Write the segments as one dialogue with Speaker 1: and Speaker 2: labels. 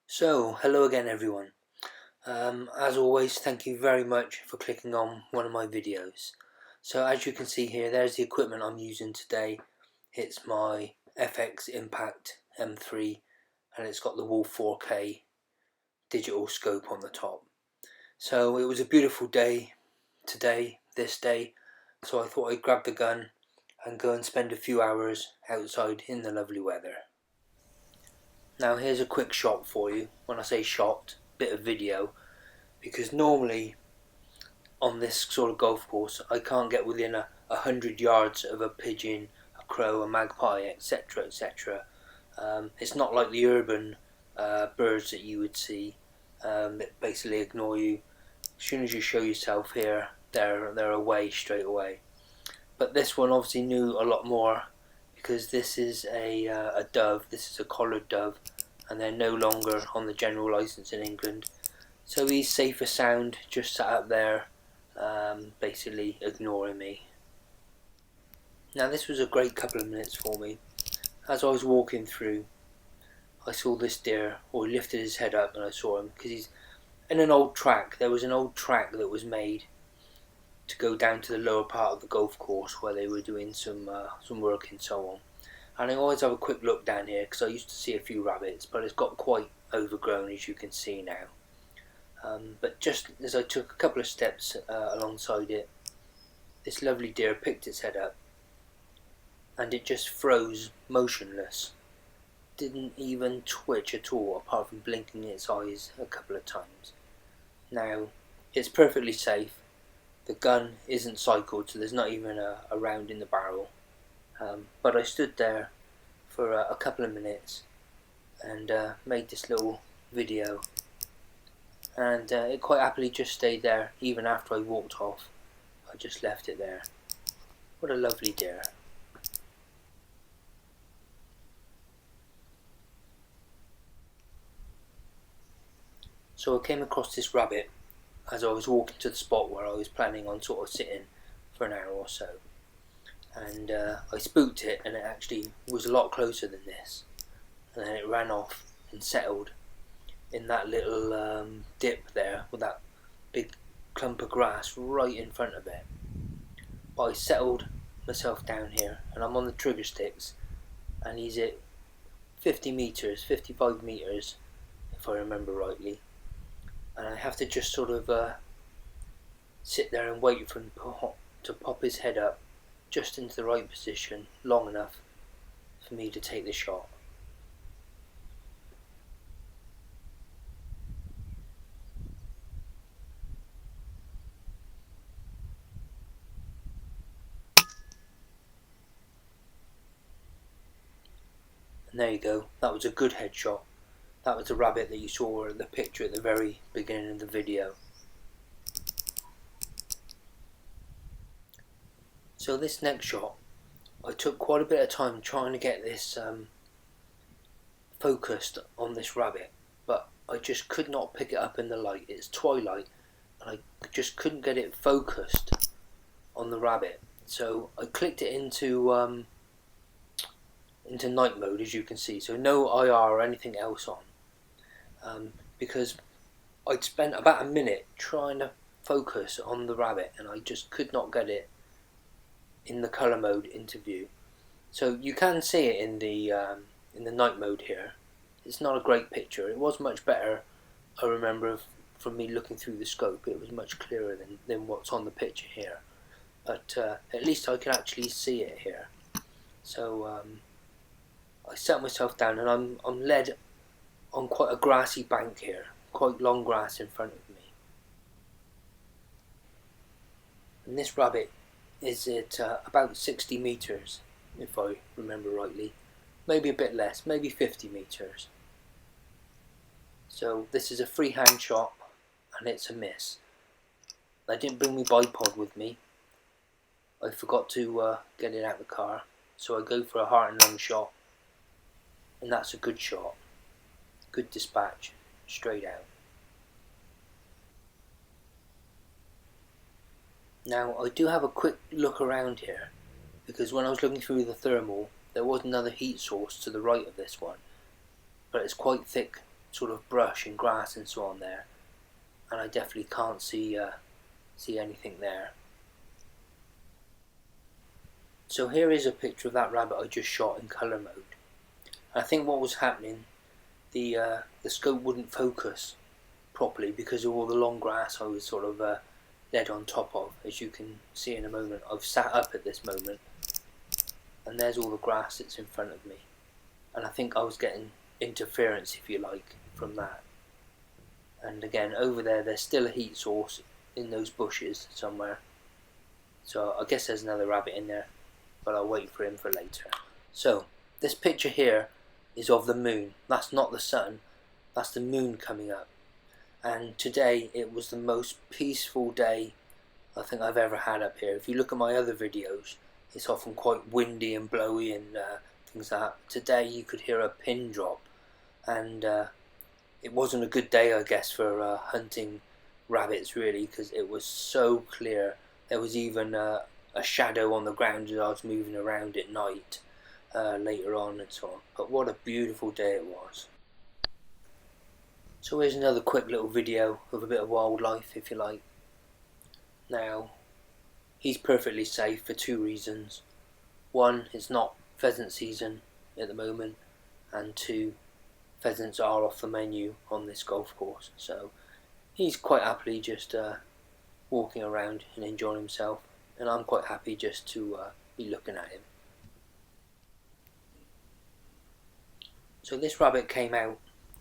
Speaker 1: So, hello again everyone. As always, thank you very much for clicking on one of my videos. So as you can see here, there's the equipment I'm using today. It's my FX Impact M3 and it's got the Wulf 4K digital scope on the top. So it was a beautiful day today, this day, so I thought I'd grab the gun and go and spend a few hours outside in the lovely weather. Now here's a quick shot for you. When I say shot, bit of video, because normally on this sort of golf course I can't get within 100 yards of a pigeon, a crow, a magpie, etc, etc. It's not like the urban birds that you would see that basically ignore you. As soon as you show yourself here, they're away straight away. But this one obviously knew a lot more, because this is a dove, this is a collared dove, and they're no longer on the general licence in England. So he's safe and sound, just sat up there, basically ignoring me. Now this was a great couple of minutes for me. As I was walking through, I saw this deer, or he lifted his head up and I saw him, because he's in an old track. There was an old track that was made to go down to the lower part of the golf course where they were doing some work and so on. And I always have a quick look down here because I used to see a few rabbits, but it's got quite overgrown, as you can see now. But just as I took a couple of steps alongside it, this lovely deer picked its head up and it just froze motionless. Didn't even twitch at all, apart from blinking its eyes a couple of times. Now, it's perfectly safe. The gun isn't cycled, so there's not even a round in the barrel. But I stood there for a couple of minutes and made this little video, and it quite happily just stayed there even after I walked off. I just left it there. What a lovely deer. So I came across this rabbit as I was walking to the spot where I was planning on sort of sitting for an hour or so, and I spooked it, and it actually was a lot closer than this, and then it ran off and settled in that little dip there with that big clump of grass right in front of it. But I settled myself down here and I'm on the trigger sticks, and he's at 50 metres, 55 metres if I remember rightly, and I have to just sort of sit there and wait for him to pop his head up just into the right position long enough for me to take the shot. And there you go, that was a good headshot. That was the rabbit that you saw in the picture at the very beginning of the video. So this next shot, I took quite a bit of time trying to get this focused on this rabbit, but I just could not pick it up in the light. It's twilight and I just couldn't get it focused on the rabbit. So I clicked it into night mode, as you can see, so no IR or anything else on, because I'd spent about a minute trying to focus on the rabbit and I just could not get it in the colour mode into view. So you can see it in the night mode here. It's not a great picture. It was much better, I remember, from me looking through the scope. It was much clearer than what's on the picture here, but at least I can actually see it here. So I sat myself down and I'm led on quite a grassy bank here, quite long grass in front of me. And this rabbit is at about 60 metres, if I remember rightly. Maybe a bit less, maybe 50 metres. So this is a freehand shot and it's a miss. I didn't bring my bipod with me. I forgot to get it out of the car, so I go for a heart and lung shot, and that's a good shot. Good dispatch, straight out. Now I do have a quick look around here, because when I was looking through the thermal there was another heat source to the right of this one, but it's quite thick sort of brush and grass and so on there, and I definitely can't see anything there. So here is a picture of that rabbit I just shot in colour mode. I think what was happening, the scope wouldn't focus properly because of all the long grass I was sort of led on top of. As you can see in a moment, I've sat up at this moment and there's all the grass that's in front of me, and I think I was getting interference, if you like, from that. And again, over there's still a heat source in those bushes somewhere, so I guess there's another rabbit in there, but I'll wait for him for later. So this picture here is of the moon. That's not the sun, that's the moon coming up. And today it was the most peaceful day I think I've ever had up here. If you look at my other videos, it's often quite windy and blowy and things like that. Today you could hear a pin drop, and it wasn't a good day, I guess, for hunting rabbits really, because it was so clear. There was even a shadow on the ground as I was moving around at night later on and so on. But what a beautiful day it was. So here's another quick little video of a bit of wildlife, if you like. Now, he's perfectly safe for two reasons. One, it's not pheasant season at the moment, and two, pheasants are off the menu on this golf course, so he's quite happily just walking around and enjoying himself, and I'm quite happy just to be looking at him. So this rabbit came out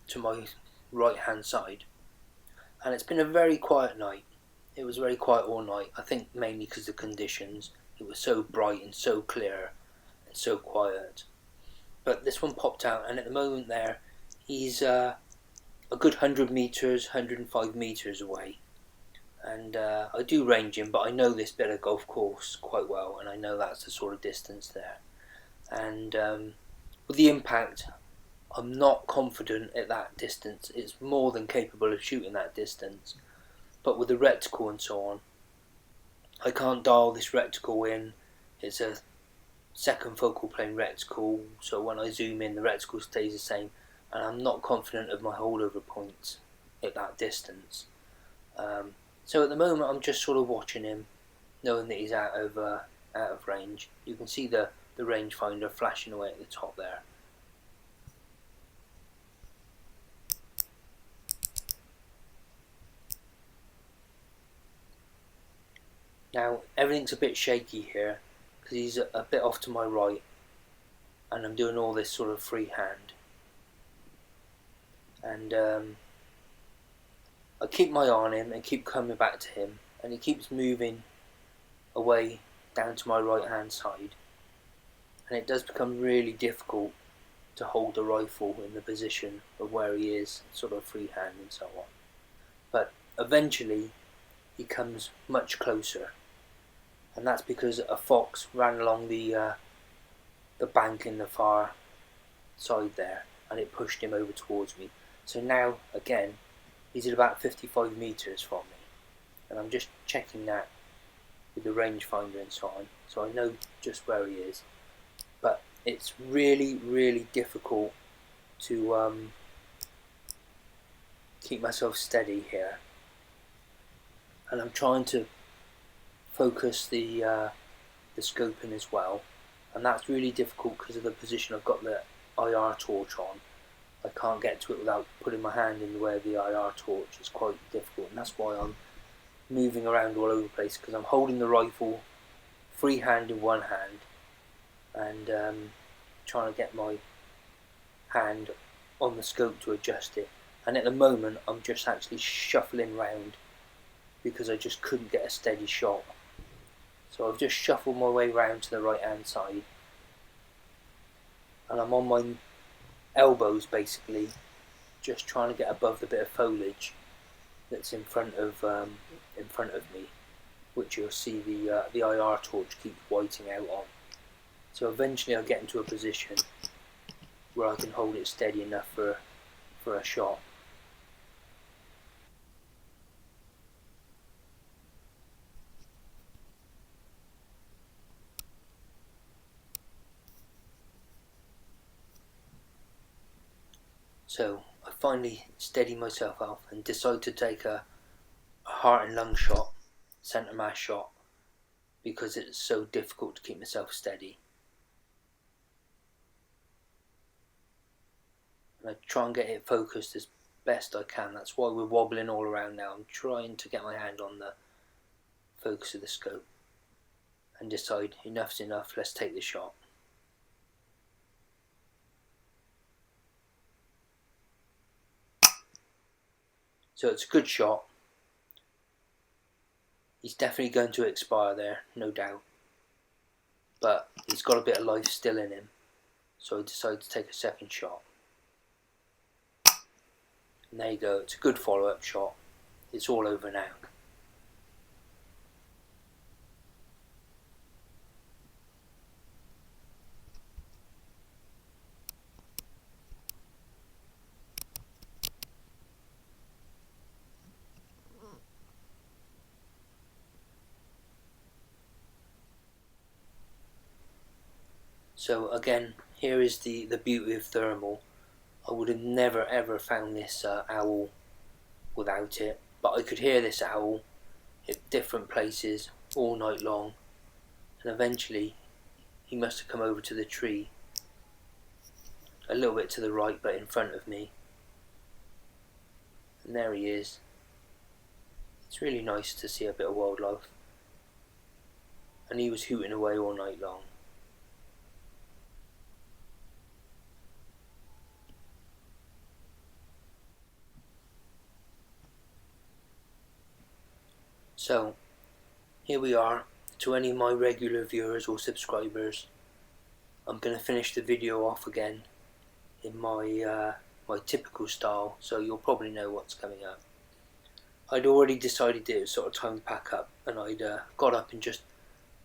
Speaker 1: to my right hand side, and it's been a very quiet night. It was very quiet all night, I think mainly because of the conditions. It was so bright and so clear and so quiet. But this one popped out, and at the moment there, he's a good 100 metres, 105 metres away. And I do range him, but I know this bit of golf course quite well, and I know that's the sort of distance there. And with the impact, I'm not confident at that distance. It's more than capable of shooting that distance. But with the reticle and so on, I can't dial this reticle in. It's a second focal plane reticle, so when I zoom in the reticle stays the same, and I'm not confident of my holdover points at that distance. So at the moment I'm just sort of watching him, knowing that he's out of range. You can see the rangefinder flashing away at the top there. Now everything's a bit shaky here because he's a bit off to my right, and I'm doing all this sort of freehand. And I keep my eye on him and keep coming back to him, and he keeps moving away down to my right hand side, and it does become really difficult to hold the rifle in the position of where he is, sort of freehand and so on. But eventually he comes much closer, and that's because a fox ran along the bank in the far side there, and it pushed him over towards me. So now again he's at about 55 metres from me, and I'm just checking that with the rangefinder and so on, so I know just where he is. But it's really difficult to keep myself steady here, and I'm trying to focus the scope in as well, and that's really difficult because of the position I've got the IR torch on. I can't get to it without putting my hand in the way of the IR torch. It's quite difficult, and that's why I'm moving around all over the place, because I'm holding the rifle freehand in one hand and trying to get my hand on the scope to adjust it. And at the moment I'm just actually shuffling round because I just couldn't get a steady shot. So I've just shuffled my way round to the right hand side, and I'm on my elbows basically, just trying to get above the bit of foliage that's in front of me, which you'll see the IR torch keeps whiting out on. So eventually I'll get into a position where I can hold it steady enough for a shot. So I finally steady myself up and decide to take a heart and lung shot, centre mass shot, because it's so difficult to keep myself steady. And I try and get it focused as best I can. That's why we're wobbling all around now. I'm trying to get my hand on the focus of the scope and decide enough's enough, let's take the shot. So it's a good shot. He's definitely going to expire there, no doubt. But he's got a bit of life still in him. So I decided to take a second shot. And there you go, it's a good follow-up shot. It's all over now. So again, here is the beauty of thermal. I would have never ever found this owl without it, but I could hear this owl at different places all night long, and eventually he must have come over to the tree a little bit to the right but in front of me, and there he is. It's really nice to see a bit of wildlife, and he was hooting away all night long. So here we are. To any of my regular viewers or subscribers, I'm going to finish the video off again in my my typical style, so you'll probably know what's coming up. I'd already decided it was sort of time to pack up, and I'd got up and just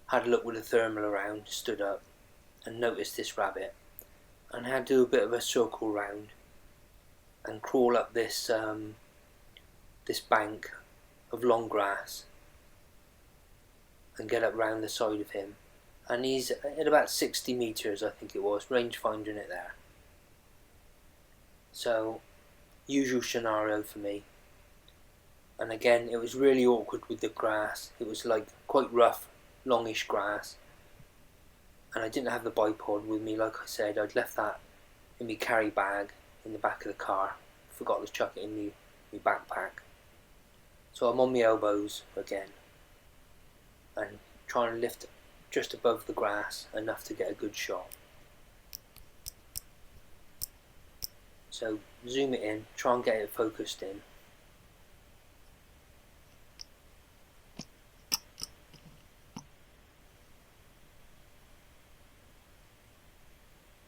Speaker 1: had a look with the thermal around, stood up and noticed this rabbit, and I had to do a bit of a circle round and crawl up this this bank of long grass and get up round the side of him, and he's at about 60 meters, I think it was, range finding it there. So usual scenario for me, and again it was really awkward with the grass. It was like quite rough, longish grass, and I didn't have the bipod with me. Like I said, I'd left that in my carry bag in the back of the car, forgot to chuck it in my backpack. So I'm on my elbows again and trying to lift just above the grass enough to get a good shot. So zoom it in, try and get it focused in.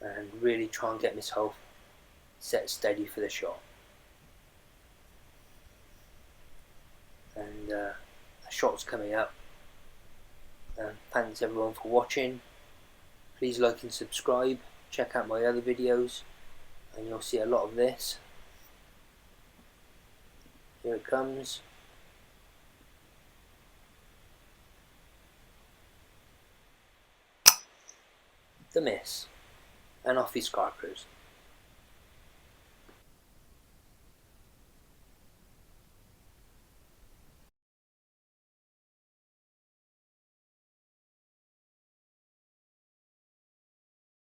Speaker 1: And really try and get myself set steady for the shot. And a shot's coming up. Thanks everyone for watching. Please like and subscribe. Check out my other videos and you'll see a lot of this. Here it comes. The miss. And off he scarpers.